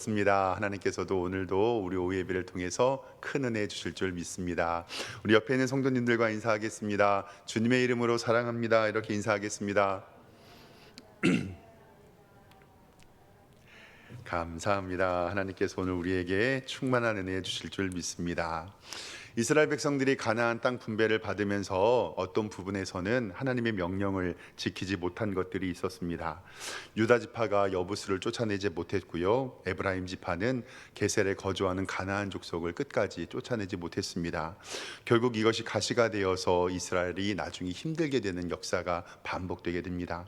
습니다. 하나님께서도 오늘도 우리 오후 예배를 통해서 큰 은혜 주실 줄 믿습니다. 우리 옆에 있는 성도님들과 인사하겠습니다. 주님의 이름으로 사랑합니다. 이렇게 인사하겠습니다. 감사합니다. 하나님께서 오늘 우리에게 충만한 은혜 주실 줄 믿습니다. 이스라엘 백성들이 가나안 땅 분배를 받으면서 어떤 부분에서는 하나님의 명령을 지키지 못한 것들이 있었습니다. 유다 지파가 여부수를 쫓아내지 못했고요. 에브라임 지파는 게셀에 거주하는 가나안 족속을 끝까지 쫓아내지 못했습니다. 결국 이것이 가시가 되어서 이스라엘이 나중에 힘들게 되는 역사가 반복되게 됩니다.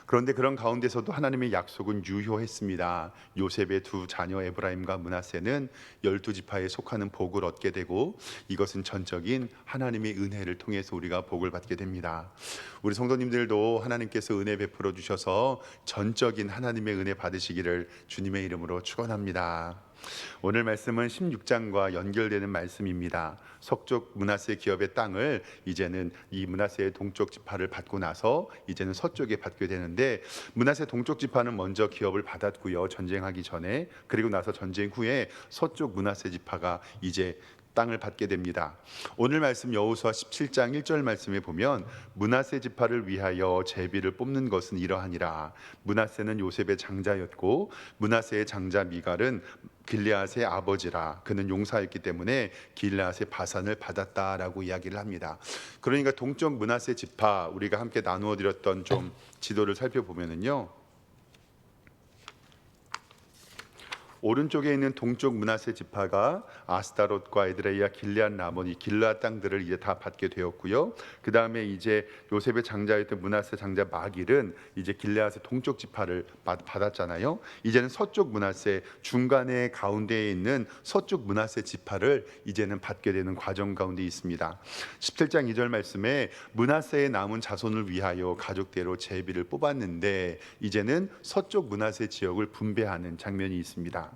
그런데 그런 가운데서도 하나님의 약속은 유효했습니다. 요셉의 두 자녀 에브라임과 므낫세는 12지파에 속하는 복을 얻게 되고, 이것은 전적인 하나님의 은혜를 통해서 우리가 복을 받게 됩니다. 우리 성도님들도 하나님께서 은혜 베풀어 주셔서 전적인 하나님의 은혜 받으시기를 주님의 이름으로 축원합니다. 오늘 말씀은 16장과 연결되는 말씀입니다. 서쪽 므낫세 기업의 땅을 이제는 이 므낫세의 동쪽 지파를 받고 나서 이제는 서쪽에 받게 되는데, 므낫세 동쪽 지파는 먼저 기업을 받았고요, 전쟁하기 전에. 그리고 나서 전쟁 후에 서쪽 므낫세 지파가 이제 땅을 받게 됩니다. 오늘 말씀 여호수아 17장 1절 말씀에 보면 므낫세 지파를 위하여 제비를 뽑는 것은 이러하니라. 므낫세는 요셉의 장자였고 므낫세의 장자 미갈은 길르앗의 아버지라. 그는 용사였기 때문에 길르앗의 바산을 받았다라고 이야기를 합니다. 그러니까 동쪽 므낫세 지파, 우리가 함께 나누어 드렸던 좀 지도를 살펴보면은요, 오른쪽에 있는 동쪽 므낫세 지파가 아스타롯과 에드레이와 길르앗 라몬, 이 길르앗 땅들을 이제 다 받게 되었고요. 그 다음에 이제 요셉의 장자였던 므낫세 장자 마길은 이제 길르앗의 동쪽 지파를 받았잖아요. 이제는 서쪽 므낫세, 중간에 가운데에 있는 서쪽 므낫세 지파를 이제는 받게 되는 과정 가운데 있습니다. 17장 2절 말씀에 므낫세의 남은 자손을 위하여 가족대로 제비를 뽑았는데, 이제는 서쪽 므낫세 지역을 분배하는 장면이 있습니다.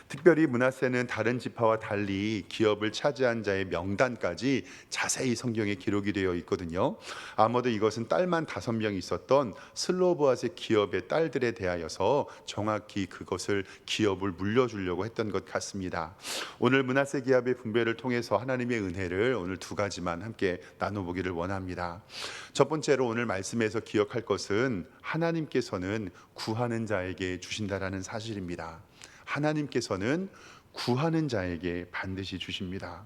특별히 므낫세는 다른 지파와 달리 기업을 차지한 자의 명단까지 자세히 성경에 기록이 되어 있거든요. 아마도 이것은 딸만 5명 있었던 슬로보앗의 기업의 딸들에 대하여서 정확히 그것을 기업을 물려주려고 했던 것 같습니다. 오늘 므낫세 기업의 분배를 통해서 하나님의 은혜를 오늘 두 가지만 함께 나눠보기를 원합니다. 첫 번째로 오늘 말씀에서 기억할 것은 하나님께서는 구하는 자에게 주신다라는 사실입니다. 하나님께서는 구하는 자에게 반드시 주십니다.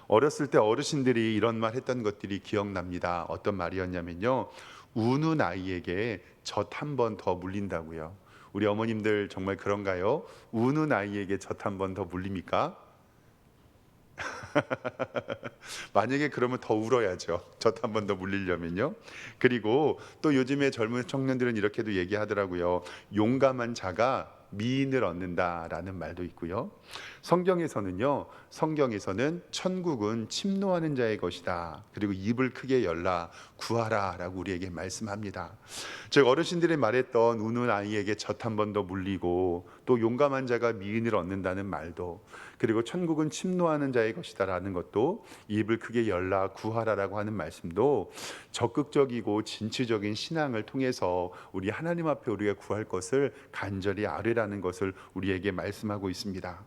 어렸을 때 어르신들이 이런 말 했던 것들이 기억납니다. 어떤 말이었냐면요, 우는 아이에게 젖 한 번 더 물린다고요. 우리 어머님들 정말 그런가요? 우는 아이에게 젖 한 번 더 물립니까? 만약에 그러면 더 울어야죠. 젖 한 번 더 물리려면요. 그리고 또 요즘에 젊은 청년들은 이렇게도 얘기하더라고요. 용감한 자가 미인을 얻는다라는 말도 있고요. 성경에서는 천국은 침노하는 자의 것이다. 그리고 입을 크게 열라 구하라 라고 우리에게 말씀합니다. 즉 어르신들이 말했던 우는 아이에게 젖 한 번 더 물리고, 또 용감한 자가 미인을 얻는다는 말도, 그리고 천국은 침노하는 자의 것이다 라는 것도, 입을 크게 열라 구하라라고 하는 말씀도 적극적이고 진취적인 신앙을 통해서 우리 하나님 앞에 우리가 구할 것을 간절히 아뢰라는 것을 우리에게 말씀하고 있습니다.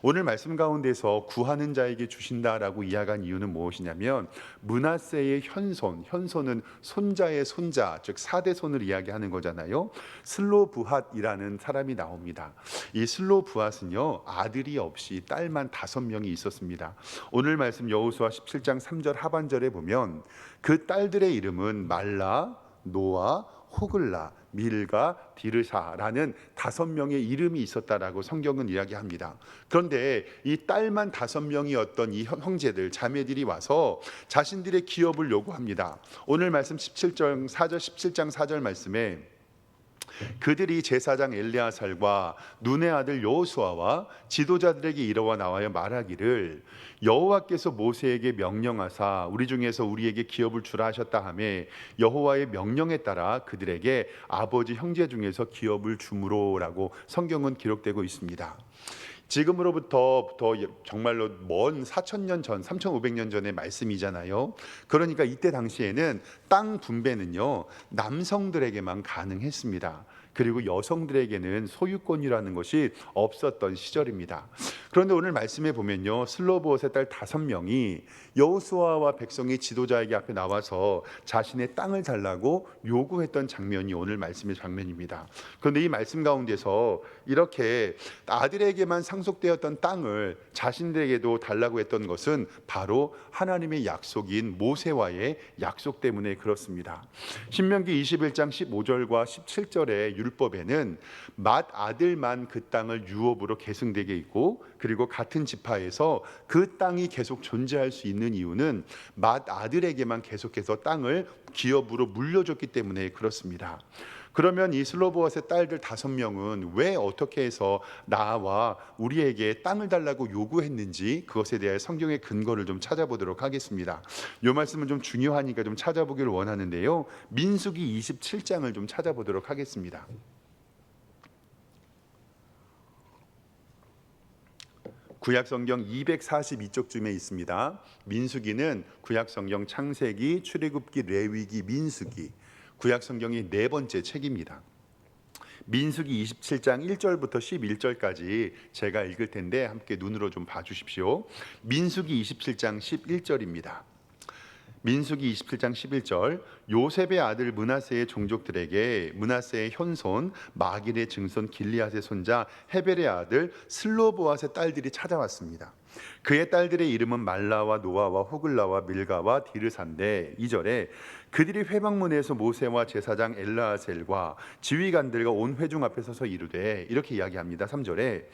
오늘 말씀 가운데서 구하는 자에게 주신다라고 이야기한 이유는 무엇이냐면, 므낫세의 현손은 손자의 손자, 즉 4대 손을 이야기하는 거잖아요. 슬로브핫이라는 사람이 나옵니다. 이 슬로브핫은요, 아들이 없이 딸만 5명이 있었습니다. 오늘 말씀 여호수아 17장 3절 하반절에 보면 그 딸들의 이름은 말라, 노아, 호글라, 밀가, 디르샤라는 5명의 이름이 있었다라고 성경은 이야기합니다. 그런데 이 딸만 5명이었던 이 형제들, 자매들이 와서 자신들의 기업을 요구합니다. 오늘 말씀 17장 4절 말씀에 그들이 제사장 엘레아살과 눈의 아들 여호수아와 지도자들에게 이르러 나와여 말하기를, 여호와께서 모세에게 명령하사 우리 중에서 우리에게 기업을 주라 하셨다 하매 여호와의 명령에 따라 그들에게 아버지 형제 중에서 기업을 주므로라고 성경은 기록되고 있습니다. 지금으로부터 정말로 먼 4,000년 전, 3,500년 전의 말씀이잖아요. 그러니까 이때 당시에는 땅 분배는요, 남성들에게만 가능했습니다. 그리고 여성들에게는 소유권이라는 것이 없었던 시절입니다. 그런데 오늘 말씀해 보면요, 슬로보옷의 딸 5명이 여호수아와 백성의 지도자에게 앞에 나와서 자신의 땅을 달라고 요구했던 장면이 오늘 말씀의 장면입니다. 그런데 이 말씀 가운데서 이렇게 아들에게만 상속되었던 땅을 자신들에게도 달라고 했던 것은 바로 하나님의 약속인 모세와의 약속 때문에 그렇습니다. 신명기 21장 15절과 17절의 율법에는 맏 아들만 그 땅을 유업으로 계승되게 있고, 그리고 같은 지파에서 그 땅이 계속 존재할 수 있는 이유는 맏 아들에게만 계속해서 땅을 기업으로 물려줬기 때문에 그렇습니다. 그러면 이 슬로보앗의 딸들 5명은 왜 어떻게 해서 나와 우리에게 땅을 달라고 요구했는지 그것에 대해 성경의 근거를 좀 찾아보도록 하겠습니다. 이 말씀은 좀 중요하니까 좀 찾아보기를 원하는데요, 민수기 27장을 좀 찾아보도록 하겠습니다. 구약성경 242쪽쯤에 있습니다. 민수기는 구약성경 창세기, 출애굽기, 레위기, 민수기, 구약성경의 4번째 책입니다. 민수기 27장 1절부터 11절까지 제가 읽을 텐데 함께 눈으로 좀 봐주십시오. 민수기 27장 11절입니다. 민수기 27장 11절, 요셉의 아들 므낫세의 종족들에게 므낫세의 현손 마길의 증손 길리앗의 손자 헤벨의 아들 슬로보앗의 딸들이 찾아왔습니다. 그의 딸들의 이름은 말라와 노아와 호글라와 밀가와 디르산데, 2절에 그들이 회막문에서 모세와 제사장 엘라아셀과 지휘관들과 온 회중 앞에 서서 이르되, 이렇게 이야기합니다. 3절에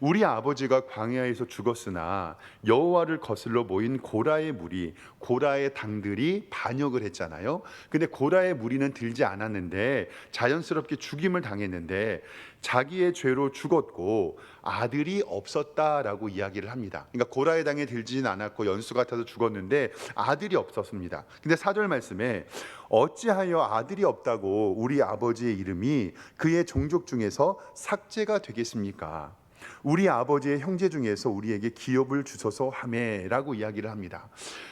우리 아버지가 광야에서 죽었으나 여호와를 거슬러 모인 고라의 무리, 고라의 당들이 반역을 했잖아요. 근데 고라의 무리는 들지 않았는데 자연스럽게 죽임을 당했는데 자기의 죄로 죽었고 아들이 없었다라고 이야기를 합니다. 그러니까 고라의 당에 들지는 않았고 연수 같아서 죽었는데 아들이 없었습니다. 근데 4절 말씀에 어찌하여 아들이 없다고 우리 아버지의 이름이 그의 종족 중에서 삭제가 되겠습니까? 우리 아버지의 형제 중에서 우리에게 기업을 주소서 하매라고 이야기를 합니다.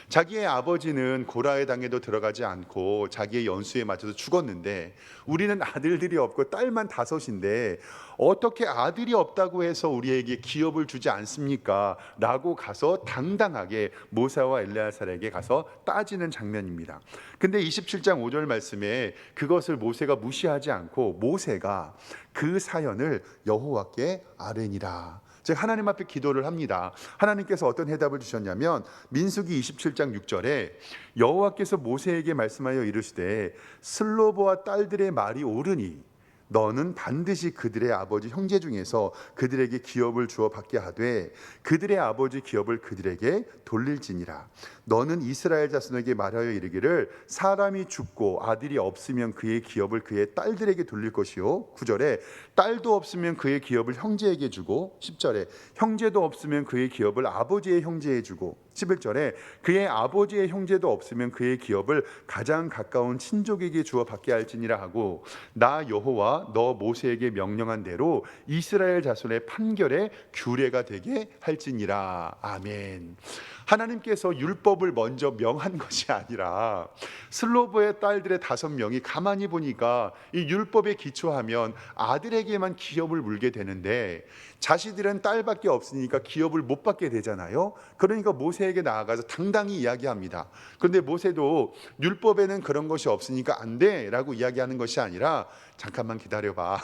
자기의 아버지는 고라의 당에도 들어가지 않고 자기의 연수에 맞춰서 죽었는데 우리는 아들들이 없고 딸만 5인데 어떻게 아들이 없다고 해서 우리에게 기업을 주지 않습니까? 라고 가서 당당하게 모세와 엘레아살에게 가서 따지는 장면입니다. 근데 27장 5절 말씀에 그것을 모세가 무시하지 않고 모세가 그 사연을 여호와께 아뢰니라, 즉 하나님 앞에 기도를 합니다. 하나님께서 어떤 해답을 주셨냐면 민수기 27장 6절에 여호와께서 모세에게 말씀하여 이르시되 슬로보와 딸들의 말이 옳으니 너는 반드시 그들의 아버지 형제 중에서 그들에게 기업을 주어 받게 하되 그들의 아버지 기업을 그들에게 돌릴지니라. 너는 이스라엘 자손에게 말하여 이르기를 사람이 죽고 아들이 없으면 그의 기업을 그의 딸들에게 돌릴 것이요, 9절에 딸도 없으면 그의 기업을 형제에게 주고, 10절에 형제도 없으면 그의 기업을 아버지의 형제에 주고, 11절에 그의 아버지의 형제도 없으면 그의 기업을 가장 가까운 친족에게 주어 받게 할지니라 하고, 나 여호와 너 모세에게 명령한 대로 이스라엘 자손의 판결에 규례가 되게 할지니라. 아멘. 하나님께서 율법을 먼저 명한 것이 아니라 슬로보의 딸들의 5명이 가만히 보니까 이 율법에 기초하면 아들에게만 기업을 물게 되는데 자신들은 딸밖에 없으니까 기업을 못 받게 되잖아요. 그러니까 모세에게 나아가서 당당히 이야기합니다. 그런데 모세도 율법에는 그런 것이 없으니까 안 돼 라고 이야기하는 것이 아니라 잠깐만 기다려봐.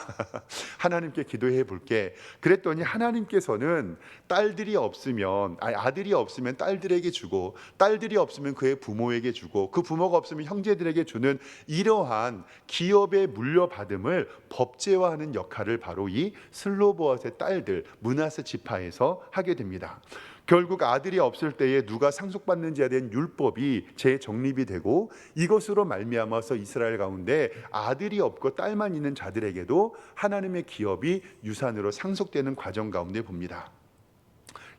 하나님께 기도해 볼게. 그랬더니 하나님께서는 아들이 없으면 딸들에게 주고, 딸들이 없으면 그의 부모에게 주고, 그 부모가 없으면 형제들에게 주는 이러한 기업의 물려받음을 법제화하는 역할을 바로 이 슬로보앗의 딸들 므낫세 지파에서 하게 됩니다. 결국 아들이 없을 때에 누가 상속받는 자에 대한 율법이 재정립이 되고, 이것으로 말미암아서 이스라엘 가운데 아들이 없고 딸만 있는 자들에게도 하나님의 기업이 유산으로 상속되는 과정 가운데 봅니다.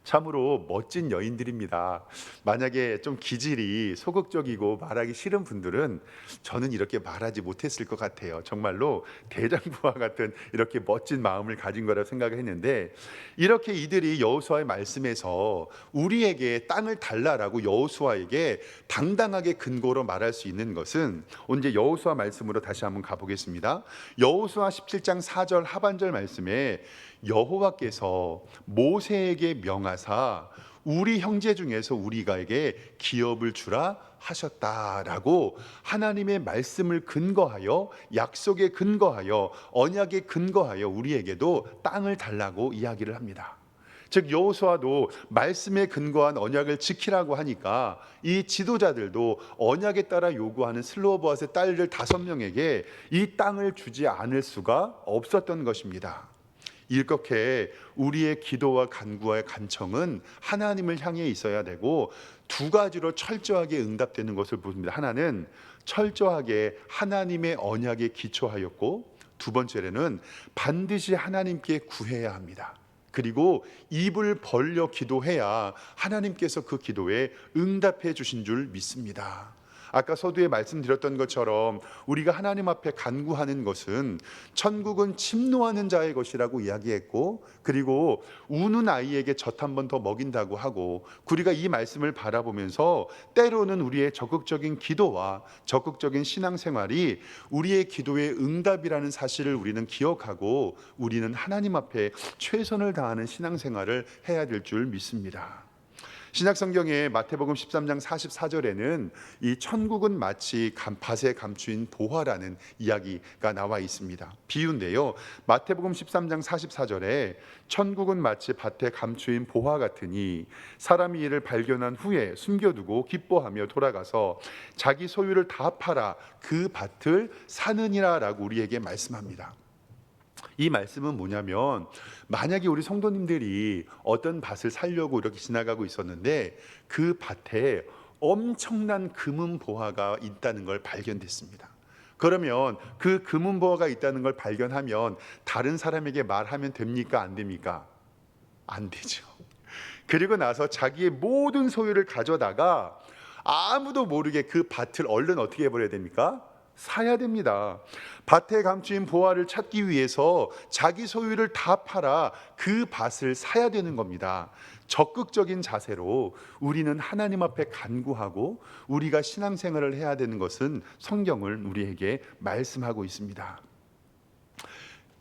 참으로 멋진 여인들입니다. 만약에 좀 기질이 소극적이고 말하기 싫은 분들은 저는 이렇게 말하지 못했을 것 같아요. 정말로 대장부와 같은 이렇게 멋진 마음을 가진 거라 생각했는데, 이렇게 이들이 여호수아의 말씀에서 우리에게 땅을 달라라고 여호수아에게 당당하게 근거로 말할 수 있는 것은, 언제 여호수아 말씀으로 다시 한번 가보겠습니다. 여호수아 17장 4절 하반절 말씀에 여호와께서 모세에게 명하사 우리 형제 중에서 우리가에게 기업을 주라 하셨다라고 하나님의 말씀을 근거하여, 약속에 근거하여, 언약에 근거하여 우리에게도 땅을 달라고 이야기를 합니다. 즉 여호수아도 말씀에 근거한 언약을 지키라고 하니까 이 지도자들도 언약에 따라 요구하는 슬로보아스의 딸들 5명에게 이 땅을 주지 않을 수가 없었던 것입니다. 이렇게 우리의 기도와 간구와 간청은 하나님을 향해 있어야 되고, 두 가지로 철저하게 응답되는 것을 보십니다. 하나는 철저하게 하나님의 언약에 기초하였고, 두 번째로는 반드시 하나님께 구해야 합니다. 그리고 입을 벌려 기도해야 하나님께서 그 기도에 응답해 주신 줄 믿습니다. 아까 서두에 말씀드렸던 것처럼 우리가 하나님 앞에 간구하는 것은 천국은 침노하는 자의 것이라고 이야기했고, 그리고 우는 아이에게 젖 한 번 더 먹인다고 하고, 우리가 이 말씀을 바라보면서 때로는 우리의 적극적인 기도와 적극적인 신앙생활이 우리의 기도의 응답이라는 사실을 우리는 기억하고, 우리는 하나님 앞에 최선을 다하는 신앙생활을 해야 될 줄 믿습니다. 신약성경의 마태복음 13장 44절에는 이 천국은 마치 밭에 감추인 보화라는 이야기가 나와 있습니다. 비유인데요, 마태복음 13장 44절에 천국은 마치 밭에 감추인 보화 같으니 사람이 이를 발견한 후에 숨겨두고 기뻐하며 돌아가서 자기 소유를 다 팔아 그 밭을 사느니라 라고 우리에게 말씀합니다. 이 말씀은 뭐냐면, 만약에 우리 성도님들이 어떤 밭을 살려고 이렇게 지나가고 있었는데 그 밭에 엄청난 금은 보화가 있다는 걸 발견됐습니다. 그러면 그 금은 보화가 있다는 걸 발견하면 다른 사람에게 말하면 됩니까? 안 됩니까? 안 되죠. 그리고 나서 자기의 모든 소유를 가져다가 아무도 모르게 그 밭을 얼른 어떻게 해버려야 됩니까? 사야 됩니다. 밭에 감추인 보화를 찾기 위해서 자기 소유를 다 팔아 그 밭을 사야 되는 겁니다. 적극적인 자세로 우리는 하나님 앞에 간구하고 우리가 신앙생활을 해야 되는 것은 성경을 우리에게 말씀하고 있습니다.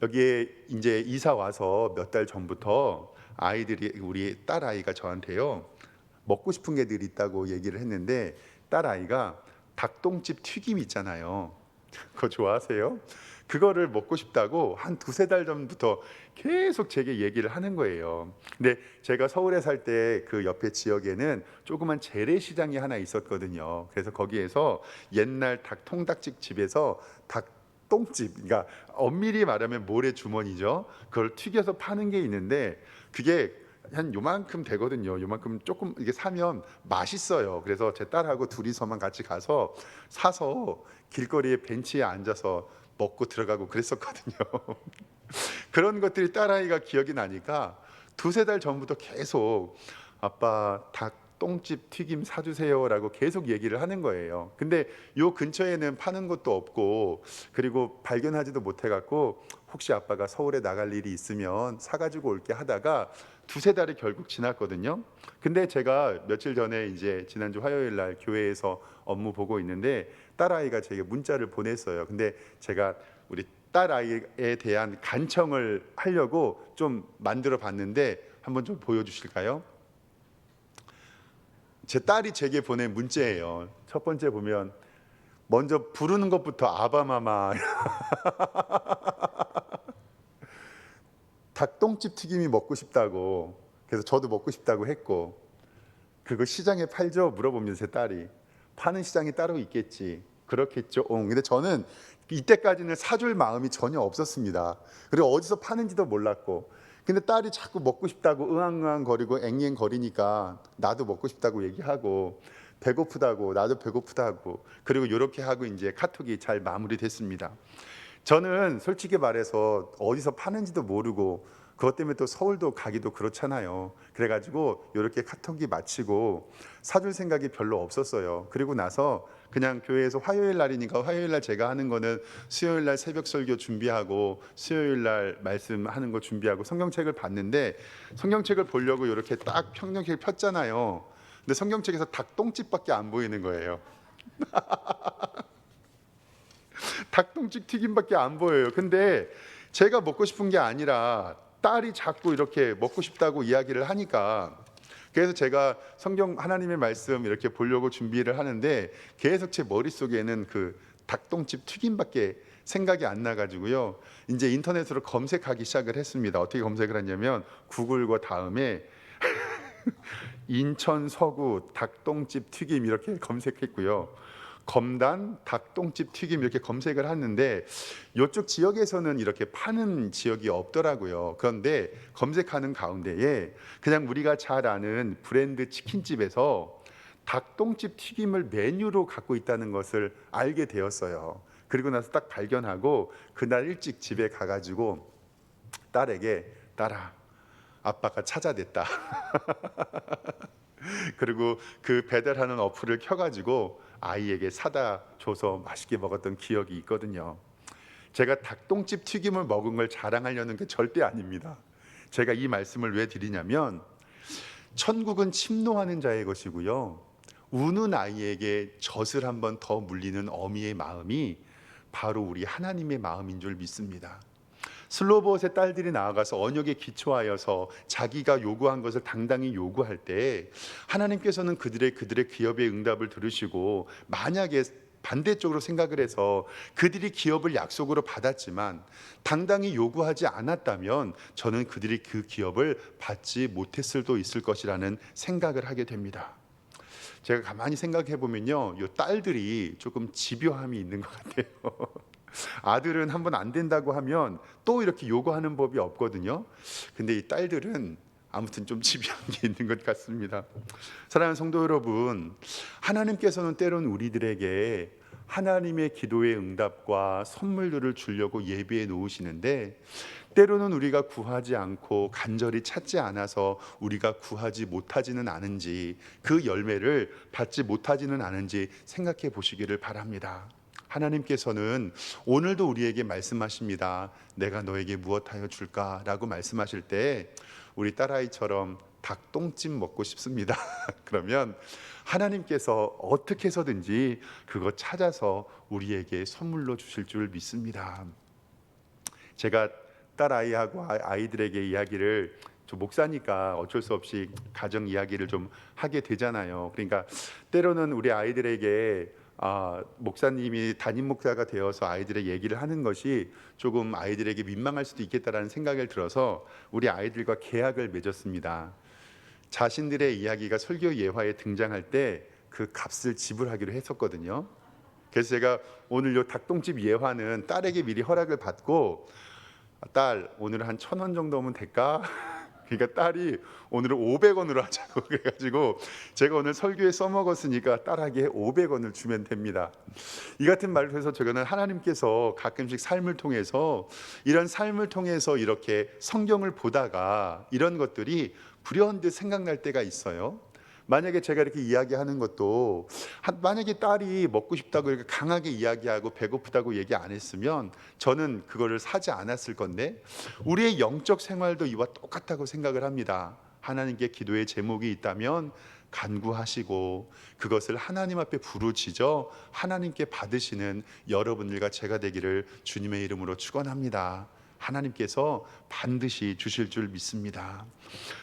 여기에 이제 이사 와서 몇 달 전부터 아이들이, 우리 딸 아이가 저한테요, 먹고 싶은 게 늘 있다고 얘기를 했는데, 딸 아이가 닭똥집 튀김 있잖아요. 그거 좋아하세요? 그거를 먹고 싶다고 한 2-3달 전부터 계속 제게 얘기를 하는 거예요. 근데 제가 서울에 살 때 그 옆에 지역에는 조그만 재래시장이 하나 있었거든요. 그래서 거기에서 옛날 통닭집 집에서 닭똥집, 그러니까 엄밀히 말하면 모래 주머니죠. 그걸 튀겨서 파는 게 있는데 그게 한 요만큼 되거든요. 요만큼 조금 이게 사면 맛있어요. 그래서 제 딸하고 둘이서만 같이 가서 사서 길거리에 벤치에 앉아서 먹고 들어가고 그랬었거든요. 그런 것들이 딸아이가 기억이 나니까 2-3달 전부터 계속 아빠 닭똥집 튀김 사주세요라고 계속 얘기를 하는 거예요. 근데 요 근처에는 파는 것도 없고, 그리고 발견하지도 못해갖고 혹시 아빠가 서울에 나갈 일이 있으면 사가지고 올게 하다가 2-3달이 결국 지났거든요. 근데 제가 며칠 전에 이제 지난주 화요일 날 교회에서 업무 보고 있는데 딸아이가 제게 문자를 보냈어요. 근데 제가 우리 딸아이에 대한 간청을 하려고 좀 만들어 봤는데 한번 좀 보여주실까요? 제 딸이 제게 보낸 문자예요. 첫 번째 보면 먼저 부르는 것부터 아바마마. 닭똥집 튀김이 먹고 싶다고, 그래서 저도 먹고 싶다고 했고, 그거 시장에 팔죠? 물어보면 제 딸이, 파는 시장이 따로 있겠지. 그렇겠죠. 근데 저는 이때까지는 사줄 마음이 전혀 없었습니다. 그리고 어디서 파는지도 몰랐고, 근데 딸이 자꾸 먹고 싶다고 응앙응앙 거리고 앵앵 거리니까 나도 먹고 싶다고 얘기하고, 배고프다고 나도 배고프다고, 그리고 이렇게 하고 이제 카톡이 잘 마무리됐습니다. 저는 솔직히 말해서 어디서 파는지도 모르고 그것 때문에 또 서울도 가기도 그렇잖아요. 그래가지고 이렇게 카톡이 마치고 사줄 생각이 별로 없었어요. 그리고 나서 그냥 교회에서 화요일 날이니까 화요일 날 제가 하는 거는 수요일 날 새벽 설교 준비하고 수요일 날 말씀하는 거 준비하고 성경책을 봤는데, 성경책을 보려고 이렇게 딱 성경책을 폈잖아요. 근데 성경책에서 닭똥집밖에 안 보이는 거예요. 닭똥집 튀김밖에 안 보여요. 근데 제가 먹고 싶은 게 아니라 딸이 자꾸 이렇게 먹고 싶다고 이야기를 하니까, 그래서 제가 성경 하나님의 말씀 이렇게 보려고 준비를 하는데 계속 제 머릿속에는 그 닭똥집 튀김밖에 생각이 안 나가지고요, 이제 인터넷으로 검색하기 시작을 했습니다. 어떻게 검색을 했냐면 구글과 다음에 인천 서구 닭똥집 튀김 이렇게 검색했고요, 검단 닭똥집 튀김 이렇게 검색을 하는데 이쪽 지역에서는 이렇게 파는 지역이 없더라고요. 그런데 검색하는 가운데에 그냥 우리가 잘 아는 브랜드 치킨집에서 닭똥집 튀김을 메뉴로 갖고 있다는 것을 알게 되었어요. 그리고 나서 딱 발견하고 그날 일찍 집에 가가지고 딸에게, 딸아, 아빠가 찾아냈다. 그리고 그 배달하는 어플을 켜가지고 아이에게 사다 줘서 맛있게 먹었던 기억이 있거든요. 제가 닭똥집 튀김을 먹은 걸 자랑하려는 게 절대 아닙니다. 제가 이 말씀을 왜 드리냐면, 천국은 침노하는 자의 것이고요, 우는 아이에게 젖을 한번 더 물리는 어미의 마음이 바로 우리 하나님의 마음인 줄 믿습니다. 슬로봇의 딸들이 나아가서 언역에 기초하여서 자기가 요구한 것을 당당히 요구할 때 하나님께서는 그들의 기업의 응답을 들으시고, 만약에 반대쪽으로 생각을 해서 그들이 기업을 약속으로 받았지만 당당히 요구하지 않았다면 저는 그들이 그 기업을 받지 못했을 수도 있을 것이라는 생각을 하게 됩니다. 제가 가만히 생각해 보면요, 이 딸들이 조금 집요함이 있는 것 같아요. 아들은 한번 안 된다고 하면 또 이렇게 요구하는 법이 없거든요. 근데 이 딸들은 아무튼 좀 집요한 게 있는 것 같습니다. 사랑하는 성도 여러분, 하나님께서는 때론 우리들에게 하나님의 기도의 응답과 선물들을 주려고 예비해 놓으시는데, 때로는 우리가 구하지 않고 간절히 찾지 않아서 우리가 구하지 못하지는 않은지, 그 열매를 받지 못하지는 않은지 생각해 보시기를 바랍니다. 하나님께서는 오늘도 우리에게 말씀하십니다. 내가 너에게 무엇하여 줄까? 라고 말씀하실 때 우리 딸아이처럼 닭똥집 먹고 싶습니다. 그러면 하나님께서 어떻게 해서든지 그거 찾아서 우리에게 선물로 주실 줄 믿습니다. 제가 딸아이하고 아이들에게 이야기를, 저 목사니까 어쩔 수 없이 가정 이야기를 좀 하게 되잖아요. 그러니까 때로는 우리 아이들에게 목사님이 담임 목사가 되어서 아이들의 얘기를 하는 것이 조금 아이들에게 민망할 수도 있겠다라는 생각을 들어서 우리 아이들과 계약을 맺었습니다. 자신들의 이야기가 설교 예화에 등장할 때 그 값을 지불하기로 했었거든요. 그래서 제가 오늘 요 닭똥집 예화는 딸에게 미리 허락을 받고, 딸 오늘 한 1,000원 정도면 될까? 그러니까 딸이 오늘은 500원으로 하자고 그래가지고 제가 오늘 설교에 써먹었으니까 딸에게 500원을 주면 됩니다. 이 같은 말을 해서 저는 하나님께서 가끔씩 삶을 통해서, 이런 삶을 통해서 이렇게 성경을 보다가 이런 것들이 불현듯 생각날 때가 있어요. 만약에 제가 이렇게 이야기하는 것도, 만약에 딸이 먹고 싶다고 이렇게 강하게 이야기하고 배고프다고 얘기 안 했으면 저는 그거를 사지 않았을 건데, 우리의 영적 생활도 이와 똑같다고 생각을 합니다. 하나님께 기도의 제목이 있다면 간구하시고 그것을 하나님 앞에 부르짖어 하나님께 받으시는 여러분들과 제가 되기를 주님의 이름으로 축원합니다. 하나님께서 반드시 주실 줄 믿습니다.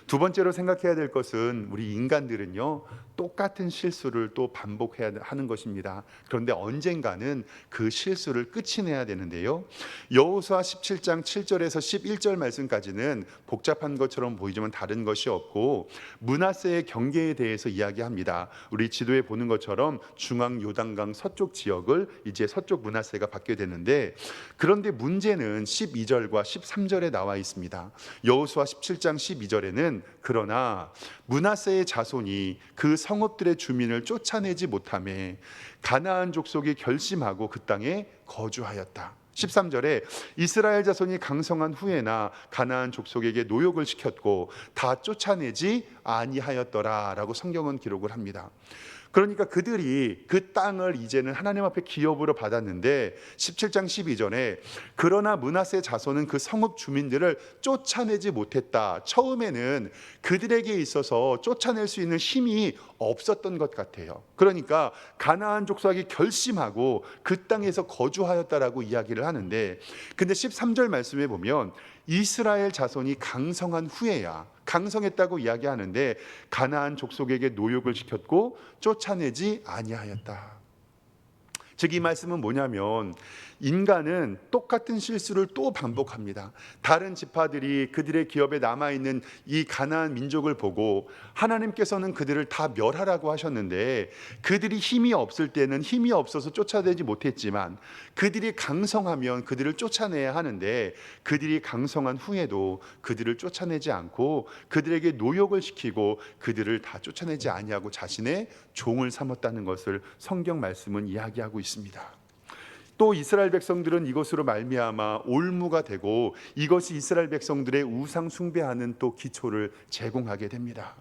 두 번째로 생각해야 될 것은, 우리 인간들은요, 똑같은 실수를 또 반복해야 하는 것입니다. 그런데 언젠가는 그 실수를 끝이 내야 되는데요, 여호수아 17장 7절에서 11절 말씀까지는 복잡한 것처럼 보이지만 다른 것이 없고 므낫세의 경계에 대해서 이야기합니다. 우리 지도에 보는 것처럼 중앙 요단강 서쪽 지역을 이제 서쪽 므낫세가 받게 되는데, 그런데 문제는 12절과 13절에 나와 있습니다. 여호수아 17장 12절에는 그러나 므낫세의 자손이 그 성읍들의 주민을 쫓아내지 못하매 가나안 족속이 결심하고 그 땅에 거주하였다. 13절에 이스라엘 자손이 강성한 후에나 가나안 족속에게 노역을 시켰고 다 쫓아내지 아니하였더라라고 성경은 기록을 합니다. 그러니까 그들이 그 땅을 이제는 하나님 앞에 기업으로 받았는데 17장 12절에 그러나 므낫세 자손은 그 성읍 주민들을 쫓아내지 못했다. 처음에는 그들에게 있어서 쫓아낼 수 있는 힘이 없었던 것 같아요. 그러니까 가나안 족속이 결심하고 그 땅에서 거주하였다라고 이야기를 하는데, 근데 13절 말씀에 보면 이스라엘 자손이 강성한 후에야, 강성했다고 이야기하는데 가나안 족속에게 노역을 시켰고 쫓아내지 아니하였다. 즉 이 말씀은 뭐냐면 인간은 똑같은 실수를 또 반복합니다. 다른 지파들이 그들의 기업에 남아있는 이 가나안 민족을 보고 하나님께서는 그들을 다 멸하라고 하셨는데 그들이 힘이 없을 때는 힘이 없어서 쫓아내지 못했지만 그들이 강성하면 그들을 쫓아내야 하는데 그들이 강성한 후에도 그들을 쫓아내지 않고 그들에게 노역을 시키고 그들을 다 쫓아내지 아니하고 자신의 종을 삼았다는 것을 성경 말씀은 이야기하고 있습니다. 또 이스라엘 백성들은 이것으로 말미암아 올무가 되고 이것이 이스라엘 백성들의 우상 숭배하는 또 기초를 제공하게 됩니다.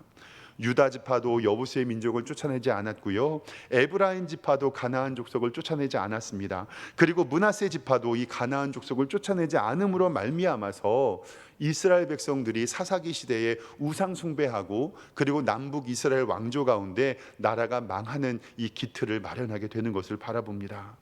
유다 지파도 여부수의 민족을 쫓아내지 않았고요. 에브라임 지파도 가나안 족속을 쫓아내지 않았습니다. 그리고 므낫세 지파도 이 가나안 족속을 쫓아내지 않음으로 말미암아서 이스라엘 백성들이 사사기 시대에 우상 숭배하고 그리고 남북 이스라엘 왕조 가운데 나라가 망하는 이 기틀을 마련하게 되는 것을 바라봅니다.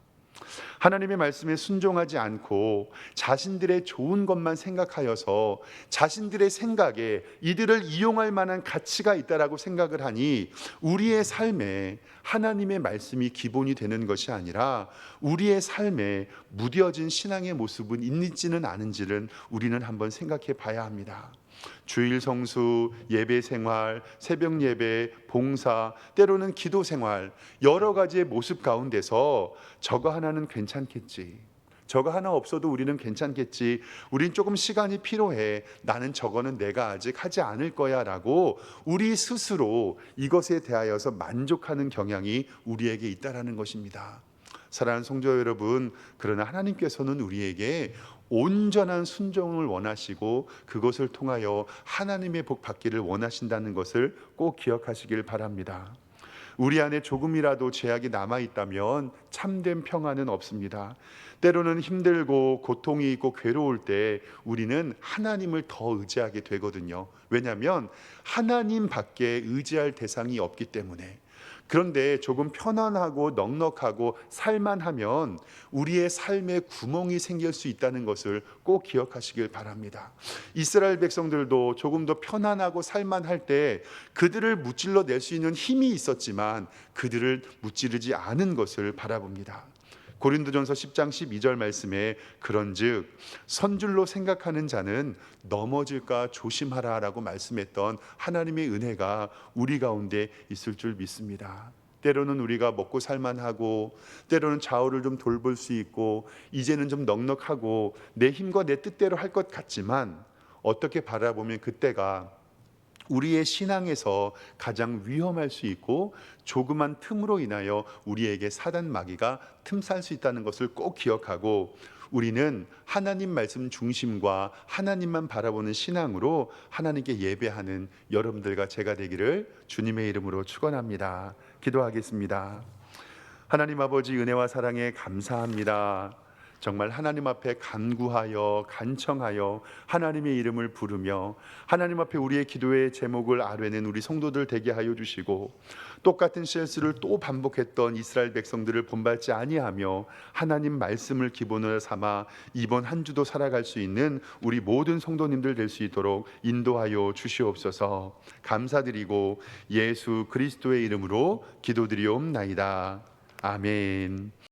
하나님의 말씀에 순종하지 않고 자신들의 좋은 것만 생각하여서 자신들의 생각에 이들을 이용할 만한 가치가 있다라고 생각을 하니 우리의 삶에 하나님의 말씀이 기본이 되는 것이 아니라 우리의 삶에 무뎌진 신앙의 모습은 있는지는 아닌지는 우리는 한번 생각해 봐야 합니다. 주일 성수, 예배 생활, 새벽 예배, 봉사, 때로는 기도 생활, 여러 가지의 모습 가운데서 저거 하나는 괜찮겠지, 저거 하나 없어도 우리는 괜찮겠지, 우린 조금 시간이 필요해, 나는 저거는 내가 아직 하지 않을 거야 라고 우리 스스로 이것에 대하여서 만족하는 경향이 우리에게 있다라는 것입니다. 사랑하는 성도 여러분, 그러나 하나님께서는 우리에게 온전한 순종을 원하시고 그것을 통하여 하나님의 복 받기를 원하신다는 것을 꼭 기억하시길 바랍니다. 우리 안에 조금이라도 죄악이 남아있다면 참된 평안은 없습니다. 때로는 힘들고 고통이 있고 괴로울 때 우리는 하나님을 더 의지하게 되거든요. 왜냐하면 하나님 밖에 의지할 대상이 없기 때문에. 그런데 조금 편안하고 넉넉하고 살만하면 우리의 삶에 구멍이 생길 수 있다는 것을 꼭 기억하시길 바랍니다. 이스라엘 백성들도 조금 더 편안하고 살만할 때 그들을 무찔러 낼 수 있는 힘이 있었지만 그들을 무찌르지 않은 것을 바라봅니다. 고린도전서 10장 12절 말씀에 그런즉 선줄로 생각하는 자는 넘어질까 조심하라 라고 말씀했던 하나님의 은혜가 우리 가운데 있을 줄 믿습니다. 때로는 우리가 먹고 살만하고 때로는 좌우를 좀 돌볼 수 있고 이제는 좀 넉넉하고 내 힘과 내 뜻대로 할 것 같지만 어떻게 바라보면 그때가 우리의 신앙에서 가장 위험할 수 있고 조그만 틈으로 인하여 우리에게 사단 마귀가 틈살 수 있다는 것을 꼭 기억하고 우리는 하나님 말씀 중심과 하나님만 바라보는 신앙으로 하나님께 예배하는 여러분들과 제가 되기를 주님의 이름으로 축원합니다. 기도하겠습니다. 하나님 아버지, 은혜와 사랑에 감사합니다. 정말 하나님 앞에 간구하여 간청하여 하나님의 이름을 부르며 하나님 앞에 우리의 기도의 제목을 아뢰는 우리 성도들 되게 하여 주시고, 똑같은 실수를 또 반복했던 이스라엘 백성들을 본받지 아니하며 하나님 말씀을 기본으로 삼아 이번 한 주도 살아갈 수 있는 우리 모든 성도님들 될 수 있도록 인도하여 주시옵소서. 감사드리고 예수 그리스도의 이름으로 기도드리옵나이다. 아멘.